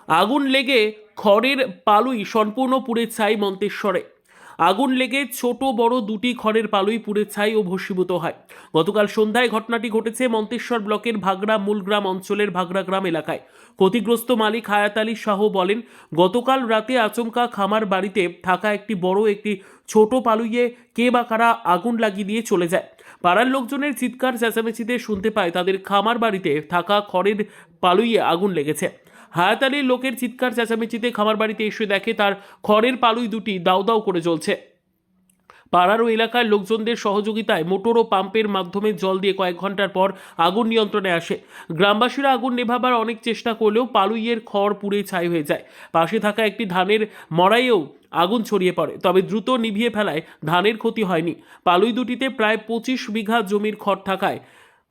আগুন লেগে খড়ের পালুই সম্পূর্ণ পুড়ে ছাই মন্তেশ্বরে। আগুন লেগে ছোট বড় দুটি খড়ের পালুই পুড়ে ছাই ও ভস্মীভূত হয়। গতকাল সন্ধ্যায় ঘটনাটি ঘটেছে মন্তেশ্বর ব্লকের ভাগড়া মূলগ্রাম অঞ্চলের ভাগড়া গ্রাম এলাকায়। ক্ষতিগ্রস্ত মালিক হায়াত আলী শাহ বলেন, গতকাল রাতে আচমকা খামার বাড়িতে থাকা একটি বড় একটি ছোট পালুইয়ে কে বা কারা আগুন লাগিয়ে দিয়ে চলে যায়। পাড়ার লোকজনের চিৎকার চেঁচামেচিতে শুনতে পায় তাদের খামার বাড়িতে থাকা খড়ের পালুইয়ে আগুন লেগেছে। হায়াত আলীর লোকের চিৎকার চেঁচামেচিতে খামার বাড়িতে এসে দেখে তার খড়ের পালুই দুটি দাউ দাউ করে জ্বলছে। পাড়ার ও এলাকার লোকজনদের সহযোগিতায় মোটর ও পাম্পের মাধ্যমে জল দিয়ে কয়েক ঘন্টার পর আগুন নিয়ন্ত্রণে আসে। গ্রামবাসীরা আগুন নেভাবার অনেক চেষ্টা করলেও পালুইয়ের খড় পুড়ে ছাই হয়ে যায়। পাশে থাকা একটি ধানের মড়াইয়েও আগুন ছড়িয়ে পড়ে, তবে দ্রুত নিভিয়ে ফেলায় ধানের ক্ষতি হয়নি। পালুই দুটিতে প্রায় 25 বিঘা জমির খড় থাকায়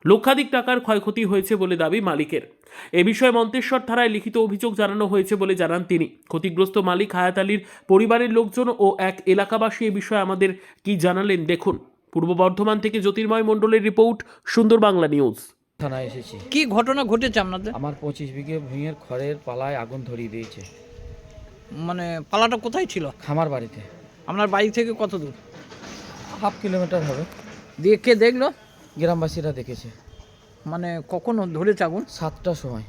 লক্ষাধিক টাকার ক্ষয়ক্ষতি হয়েছে বলে দাবি মালিকের। এ বিষয়ে মন্তেশ্বর থানায় লিখিত অভিযোগ জানানো হয়েছে বলে জানান তিনি। ক্ষতিগ্রস্ত মালিক হায়াত আলীর পরিবারের লোকজন ও এক এলাকাবাসী এ বিষয়ে আমাদের কি জানালেন দেখুন। পূর্ব বর্ধমান থেকে জ্যোতির্ময় মণ্ডলের রিপোর্ট, সুন্দর বাংলা নিউজ। থানায় এসেছি। কি ঘটনা ঘটেছে আপনাদের? আমার 25 বিঘে ভূঁইয়ের খড়ের পালায় আগুন ধরিয়ে দিয়েছে। মানে পালাটা কোথায় ছিল? খামার বাড়িতে। আপনার বাড়ি থেকে কত দূর? হাফ কিলোমিটার হবে। দিয়ে কে দেখলো? গ্রামবাসীরা দেখেছে। মানে কখন ধরেছে আগুন? 7টার সময়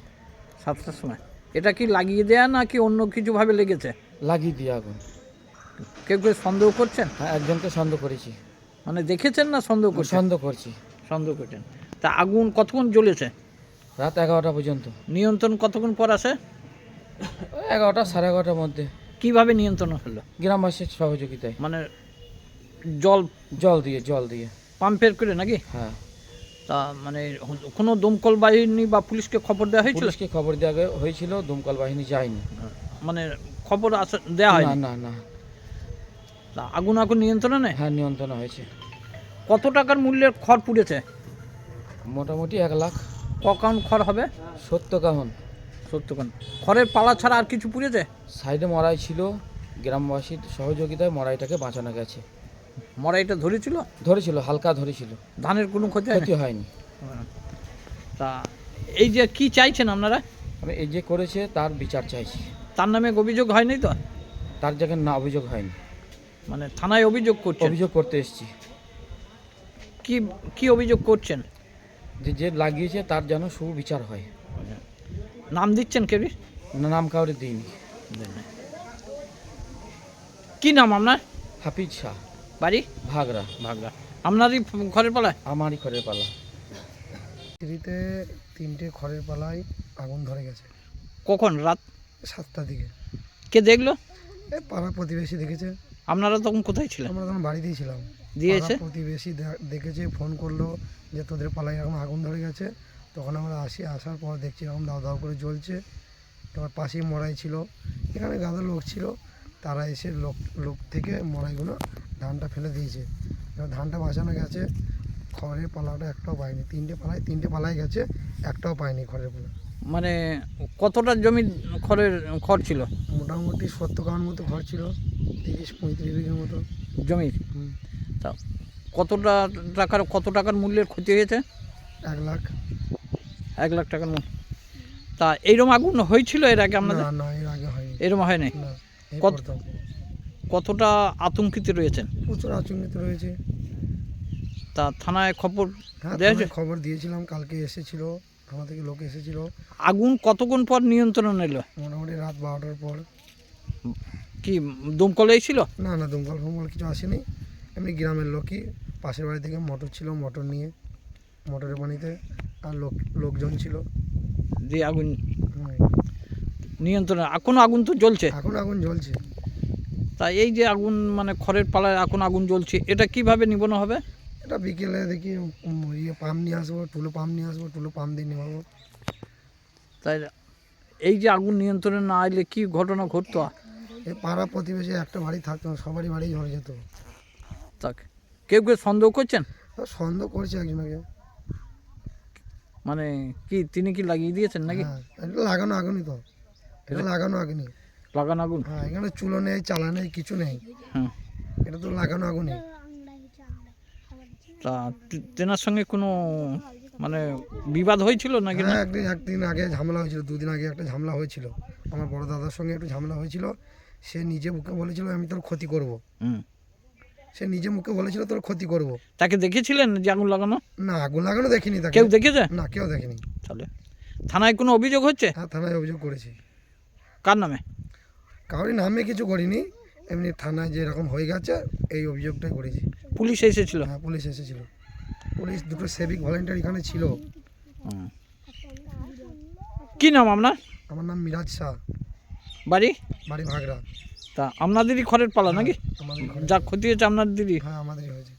7টার সময়। এটা কি লাগিয়ে দেয়া না কি অন্য কিছুভাবে লেগেছে? লাগিয়ে দিয়ে আগুন। কেউ কেউ সন্দেহ করছেন? হ্যাঁ, একজনকে সন্দেহ করেছি। মানে দেখেছেন না সন্দেহ করছেন? সন্দেহ করছি। সন্দেহ করছেন। তা আগুন কতক্ষণ জ্বলেছে? রাত 11টা পর্যন্ত। নিয়ন্ত্রণ কতক্ষণ পর আসে? 11টা সাড়ে 11টার মধ্যে। কিভাবে নিয়ন্ত্রণ হলো? গ্রামবাসীর সহযোগিতায়। মানে জল জল দিয়ে। পাম্পের করে নাকি? হ্যাঁ। তা মানে কোনো দমকল বাহিনী বা পুলিশকে খবর দেওয়া হয়েছিল? পুলিশকে খবর দেওয়া হয়েছিল, দমকল বাহিনী যায়নি। মানে খবর দেওয়া হয় না না। তা আগুন নিয়ন্ত্রণে? হ্যাঁ, নিয়ন্ত্রণ হয়েছে। কত টাকার মূল্যের খড় পুড়েছে? মোটামুটি 1 লাখ। কখন খড় হবে? 70 কাহন। 70 খান। খড়ের পালা ছাড়া আর কিছু পুড়েছে? সাইডে মড়াই ছিল, গ্রামবাসীর সহযোগিতায় মড়াইটাকে বাঁচানো গেছে। মড়াইটা ধরেছিল? ধরেছিল, হালকা ধরেছিল। ধানের কোনো ক্ষতি হয়নি। তা এই যে কি চাইছেন আপনারা? আমি এই যে করেছে তার বিচার চাইছি। তার নামে অভিযোগ হয়নি তো? তার জায়গায় না, অভিযোগ হয়নি। মানে থানায় অভিযোগ করছেন? অভিযোগ করতে এসেছি। কি কি অভিযোগ করছেন? যে লাগিয়েছে তার যেন সুবিচার হয়। নাম দিচ্ছেন কেউ? নাম কাউরে দিইনি। কি নাম আপনার? হাফিজ শাহ। বাড়ি? ভাগড়া। আপনারই ঘরের পালায়? আমারই খড়ের পালা। সিঁড়িতে 3টে খড়ের পালায় আগুন ধরে গেছে। কখন? রাত 7টার দিকে। কে দেখলো? পাড়া প্রতিবেশী দেখেছে। আপনারা তখন কোথায় ছিলেন? আমরা তখন বাড়িতেই ছিলাম। দিয়েছে পাড়া প্রতিবেশী দেখেছে, ফোন করলো যে তোদের পালায় এরকম আগুন ধরে গেছে। তখন আমরা আসার পর দেখছি এরকম দাও দাও করে জ্বলছে। এবার পাশেই মড়াই ছিল, এখানে গাদা লোক ছিল, তারা এসে লোক থেকে মড়াইগুলো ধানটা ফেলে দিয়েছে। এবার ধানটা বাঁচানো গেছে, খড়ের পালাটা একটাও পায়নি। 3টে পালায় গেছে, একটাও পায়নি খড়ের পালা। মানে কতটা জমি খড় ছিল? মোটামুটি 70 কাঠার মতো ঘর ছিল, 30-35 বিঘের মতো জমির। হুম। তা কত টাকার মূল্যের ক্ষতি হয়েছে? 1 লাখ। 1 লাখ টাকার মূল্য। তা এইরকম আগুন হয়েছিল এর আগে আপনাদের? না, এর আগে হয়নি। এরকম হয়নি? না, এই কত- প্রথম। কতটা আতঙ্কিত রয়েছেন? প্রচুর আচমকিত রয়েছে। তা থানায় খবর হ্যাঁ, দেওয়া হয়েছে? থানায় খবর দিয়েছিলাম, কালকে এসেছিল, থানা থেকে লোক এসেছিল। আগুন কতক্ষণ পর নিয়ন্ত্রণ এলো? মোটামুটি রাত 12টার পর। কি দমকল ছিল? না, দমকল ফমকল কিছু আসেনি, এমনি গ্রামের লোকই। পাশের বাড়ি থেকে মোটর ছিল, মোটর নিয়ে মোটরের পানিতে আর লোকজন ছিল। যে আগুন হুম। নিয়ন্ত্রণ এখনো আগুন তো জ্বলছে? এখন আগুন জ্বলছে। তা এই যে আগুন মানে খড়ের পালায় এখন আগুন জ্বলছে, এটা কিভাবে নিবানো হবে? এটা বিকেলে দেখি পাম্প নিয়ে আসবো, টুলু পাম্প দিয়ে নেবো। তাই এই যে আগুন নিয়ন্ত্রণে না এলে কি ঘটনা ঘটতো? এই পাড়া প্রতিবেশী একটা বাড়ি থাকতো না, সবারই বাড়ি ধরে যেত। তাকে কেউ সন্দেহ করছেন? সন্দেহ করছে একজনকে। মানে কি তিনি কি লাগিয়ে দিয়েছেন নাকি? হ্যাঁ, এটা লাগানো আগুনই তো। এটা লাগানো আগুনই। লাগানো আগুন? হ্যাঁ, এখানে চুলো নেই, চালা নেই, কিছু নেই। হ্যাঁ। এটা তো লাগানো আগুনই। তা তেনার সঙ্গে কোনো মানে বিবাদ হয়েছিল নাকি না? হ্যাঁ, একদিন আগে ঝামেলা হয়েছিল, 2 দিন আগে একটা ঝামেলা হয়েছিল। আমার বড় দাদার সঙ্গে একটু ঝামেলা হয়েছিল। সে নিজে মুখে বলেছিল আমি তোর ক্ষতি করব। হুম। সে নিজে মুখে বলেছিল তোর ক্ষতি করব। তাকে দেখেছিলেন যে আগুন লাগানো? না, আগুন লাগানো দেখিনি তাকে। কেউ দেখেছে? না, কেউ দেখেনি। তাহলে থানায় কোনো অভিযোগ হচ্ছে? হ্যাঁ, থানায় অভিযোগ করেছি। কার নামে? কারোর নামে কিছু করিনি, এমনি থানায় যে এরকম হয়ে গেছে এই অভিযোগটাই করেছি। পুলিশ এসেছিল? হ্যাঁ, পুলিশ এসেছিল। পুলিশ, 2টো সিভিক ভলেন্টিয়ার এখানে ছিল। হুম। কি নাম আপনার? আমার নাম মিরাজ শাহ, বাড়ি? বাড়ি ভাগড়া। তা আপনাদেরই খড়ের পালা নাকি? আমাদের ঘরে। যা ক্ষতি হয়েছে আপনাদেরই? হ্যাঁ, আমাদেরই হয়েছে।